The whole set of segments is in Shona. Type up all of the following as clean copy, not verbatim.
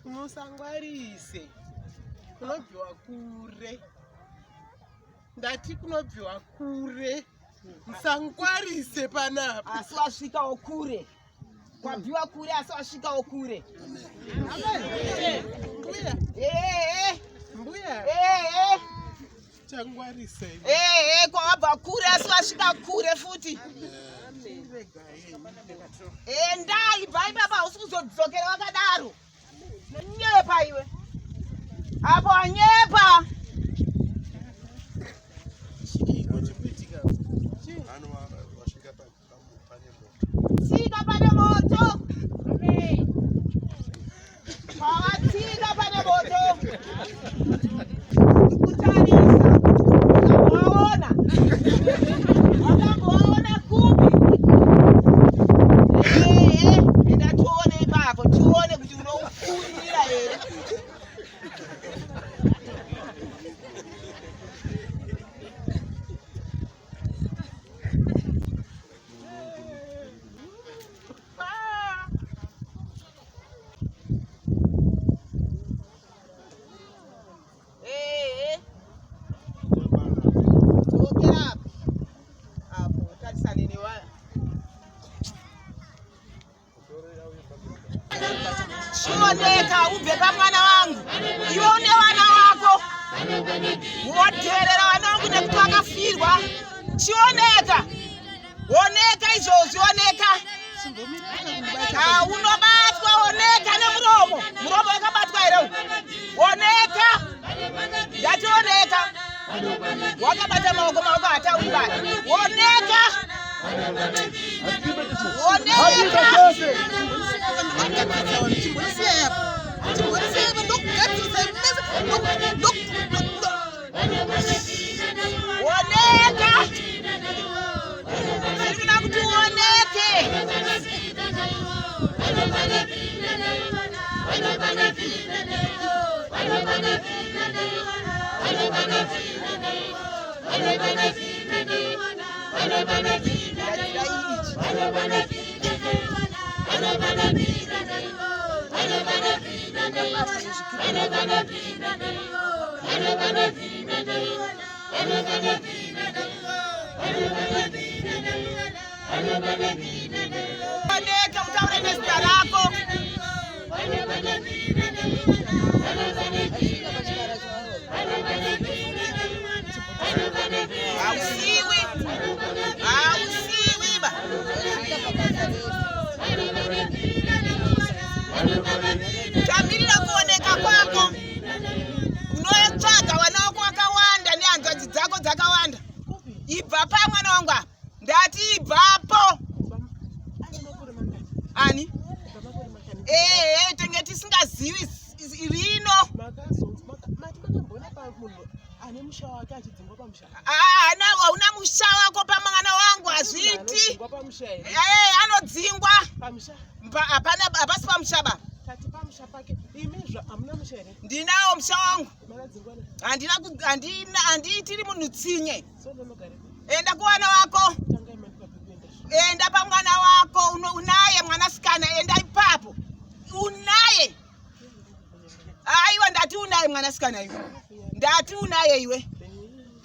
Musangwarise. Kunobviwa kure. Ndati kunobviwa kure. Musangwarise panapa. Asi wasvikawo kure. Kwabviwa kure asi wasvikawo kure. Mbuya. Mbuya. Changwarise. Kwabva kure asi wasvika kure futi. Endai bhai baba usikuzodzokera wakadaro. Nyepa iwe. Apo anyepa. Tsika pane moto. Tsika pane moto. Kutarisa. Waona. Wakamboona kupi. Enda tuone ipapo. Tuone kuti unoufurira here. Shioneka ubve pamwana wangu. Iwe une wana wako. Woterera wana wangu nekuti wakafirwa. Shioneka. Oneka izvozvi oneka. Unobatwa oneka nemuromo. Muromo wakabatwa here. Oneka. Ndati oneka. Wakabata maoko hatauri bani. Oneka. Tamirira kuoneka kwako. Unotsvaga wana wako wakawanda nehanzvadzi dzako dzakawanda. Ibva pa mwana wangu apa. Ndati ibvapo. Ani? Tenge tisingazivi rino. Hauna musha wako pamwana wangu hazviti. Anodzingwa. Hapasi pamushaba. Ndinawo musha wangu. Handitiri munhu tsinye. Enda kuwana wako. Enda pamwana wako. Unaye mwanasikana. Enda ipapo. Unaye. Aiwa ndati unaye mwanasikana iwe. Ndati unaye iwe.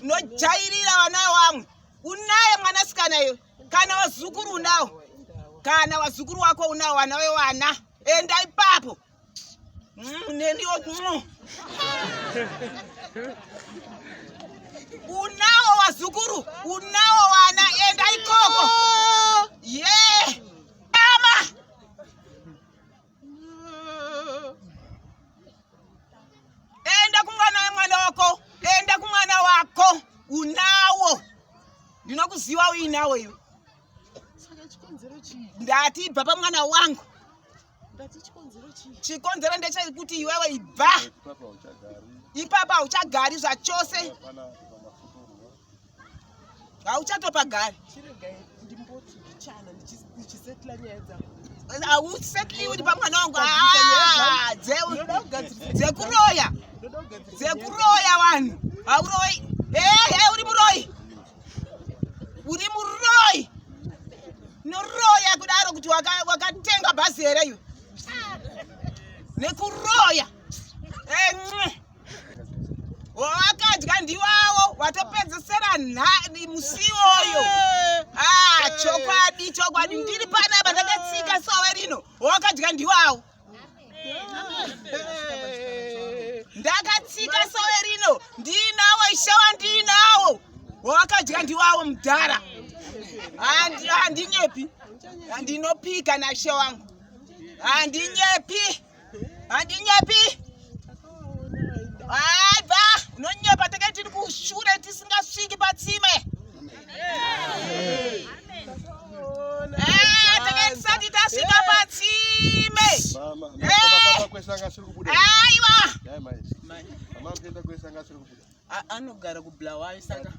Unojairira wana wamwe. Unaye mwanasikana iwe. Kana wazukuru unawo. Kana wazukuru wako unawo wana wewana. Enda ipapo. Unawo wazukuru. Unawo wana. Enda ikoko. Mama. Enda kumwana wako. Enda kumwana wako. Unawo. Ndinokuziva uinawo iwe. Ndati ibva pamwana wangu. Chikonzero ndechekuti iwewe ibva. Ipapa hauchagari zvachose. Hauchatopagari. Hausetli uri pamwana wangu. Dzekuroya. Dzekuroya vanhu. Hauroi. Uri muroi. Uri muroi. Noroya kudaro kuti wakatenga bhazi here iwe. nekuroya. Wakadya ndiwawo watopedzesera nhani musiwoyo. Chokwadi ndiri panapa ndakatsika sowe rino. Wakadya ndiwawo. Ndakatsika sowe rino ndinawo ishawa ndinawo. Wakadya ndiwawo mudhara. Handinyepi. Handinopika na she wangu. Handinyepi. Aiba, unonyepa teke tiri kushure tisingasviki patsime. Teke tisati tasvika patsime. Aiwa. Anogara kubulawayo saka.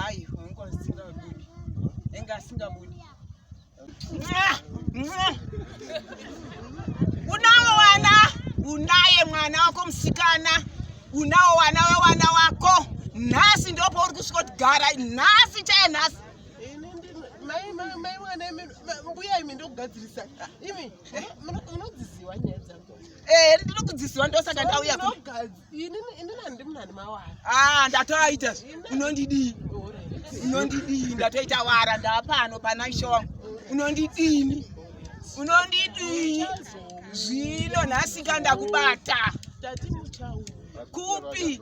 Ai, ungasingabudi. Engasingabudi. Unawo wana. Unaye mwana wako msikana. Unawo wana wako. Nasi ndopo uri kusvika kugara. Nasi chaya nasi. Mai mwana mbuya imi ndokugadzirisa. Imi unodziziwa nyaya dzangu. Ndinokudziziwa ndosaka ndauya ku. Ini ndinandi munani mawara. Ndatoita. Unondidii. Ndatoita wara ndapano pana shongo. Unondidini. Zvino nhasi ndakubata. Kupi?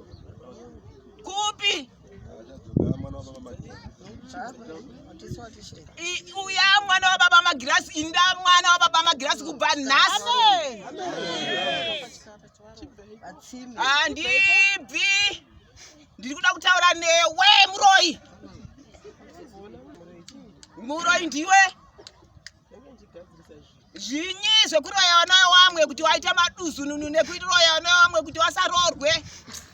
Uya mwana wa baba magirasi. Inda mwana wa baba magirasi kubva nhasi. Handibvi. Ndiri kuda kutaura newe muroyi. Muroyi ndiwe? Zvinyi zvekuroya wana wamwe kuti waita maduzununu nekuroya wana wamwe kuti wasarorwe.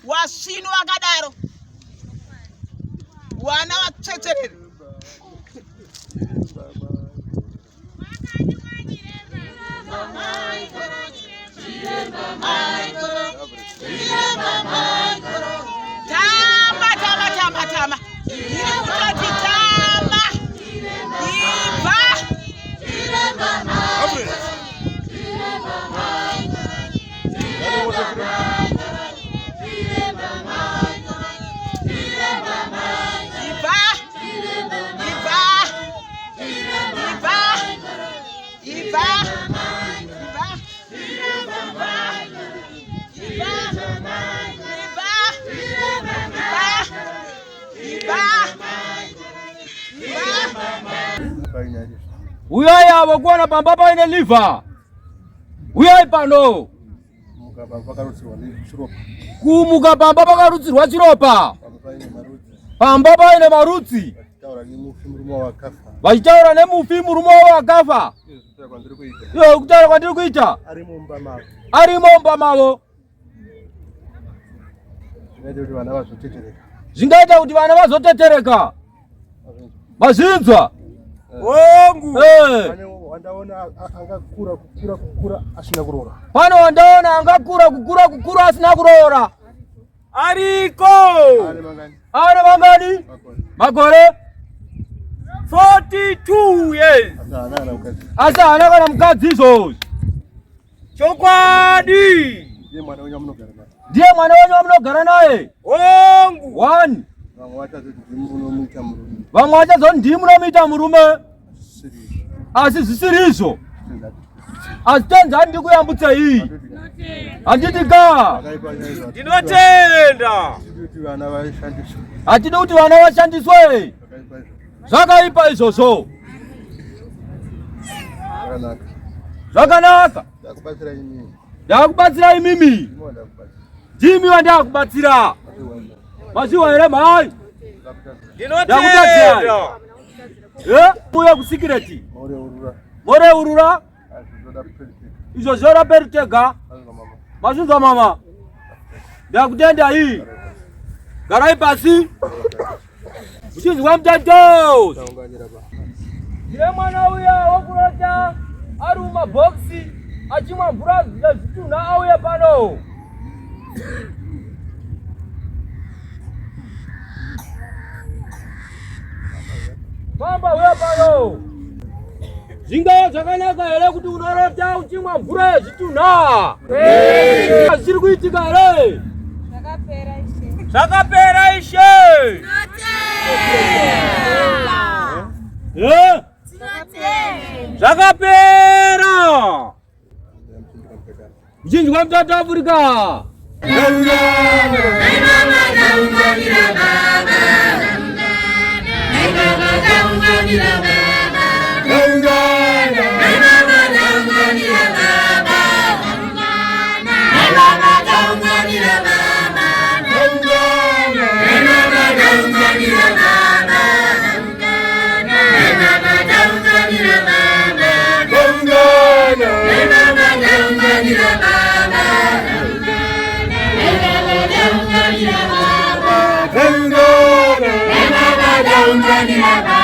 Wasvino wakadaro. Wana watsetserera. Tama. Ndikutoti tama. Iba. Uyai avo kuona pamba paine liver. Uyai pano. Kumuka pamba pakarutsirwa chiropa. Pamba paine marutsi. Vachitaura nemufi murume wakafa. Kutaura kwandiri kuita. Ari mumba mavo. Zvingaita kuti vana vazotetereka. Mazvinzwa. Wangu. Wandaona angakura asina kuroora. Pano wandaona angakura asina kuroora. Ariko. Ari mangani? Makore 42 years. Asa ana kana mukadzi izvozvo. Chokwadi. Ndiye mwana wenyu wamunogara naye. Wangu. 1. Vamwe vachazoti ndimi munomuita murume. Asi zvisiri izvo. Asi tenzi handidi kuyambutsa iyi. Handiti ka. Ndinotenda. Hatidi kuti vana vashandiswe. Zvakaipa izvozvo. Zvakanaka. Ndakubatsira imimi. Ndimi wandakubatsira. Maziwa here mai. Ndinotenda. Uya kusikireti. More urura. Izvo zvoda peritega. Mazvinzwa mama. Ndakutenda iyi. Garai pasi. Uchinzwa mutato. Ndiye mwana uya wokurota ari mumabhokisi achimwa mvura zvitunha auye pano. Famba uya pano. Zinga zvakanaka here kuti unorota uchimwa mvura yezvitunha? Zviri kuitika here? Zvakapera Ishe. Zvakapera. Mchinjwa mtatu Afrika. Baba,